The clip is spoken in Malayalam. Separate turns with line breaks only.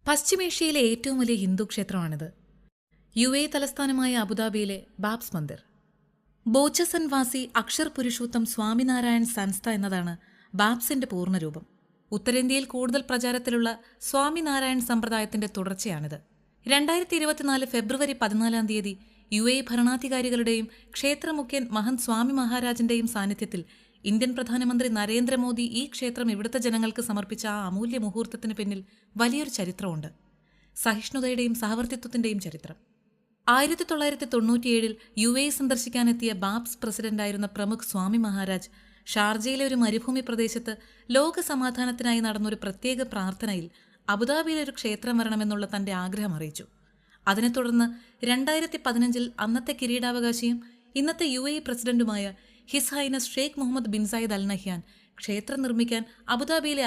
പശ്ചിമേഷ്യയിലെ ഏറ്റവും വലിയ ഹിന്ദു ക്ഷേത്രമാണിത്. തലസ്ഥാനമായ അബുദാബിയിലെ ബാബ്സ് മന്ദിർ. ബോച്ചസൻവാസി അക്ഷർ പുരുഷോത്തം സ്വാമിനാരായൺ സംസ്ഥ എന്നതാണ് ബാബ്സിന്റെ പൂർണ്ണരൂപം. ഉത്തരേന്ത്യയിൽ കൂടുതൽ പ്രചാരത്തിലുള്ള സ്വാമിനാരായൺ സമ്പ്രദായത്തിന്റെ തുടർച്ചയാണിത്. 2024 ഫെബ്രുവരി 14 ഭരണാധികാരികളുടെയും ക്ഷേത്രമുഖ്യൻ മഹന്ത് സ്വാമി മഹാരാജിന്റെയും സാന്നിധ്യത്തിൽ ഇന്ത്യൻ പ്രധാനമന്ത്രി നരേന്ദ്രമോദി ഈ ക്ഷേത്രം ഇവിടുത്തെ ജനങ്ങൾക്ക് സമർപ്പിച്ച ആ അമൂല്യ മുഹൂർത്തത്തിന് പിന്നിൽ വലിയൊരു ചരിത്രമുണ്ട്. സഹിഷ്ണുതയുടെയും സഹവർത്തിത്വത്തിന്റെയും ചരിത്രം. 1997 സന്ദർശിക്കാനെത്തിയ ബാബ്സ് പ്രസിഡന്റായിരുന്ന പ്രമുഖ് സ്വാമി മഹാരാജ് ഷാർജയിലെ ഒരു മരുഭൂമി പ്രദേശത്ത് ലോക സമാധാനത്തിനായി നടന്നൊരു പ്രത്യേക പ്രാർത്ഥനയിൽ അബുദാബിയിലെ ഒരു ക്ഷേത്രം വരണമെന്നുള്ള തന്റെ ആഗ്രഹം അറിയിച്ചു. അതിനെ തുടർന്ന് 2015 അന്നത്തെ കിരീടാവകാശിയും ഇന്നത്തെ പ്രസിഡന്റുമായ his highness Sheikh Mohamed bin Zayed Al Nahyan ക്ഷേത്രം നിർമ്മിക്കാൻ അബുദാബിയിലെ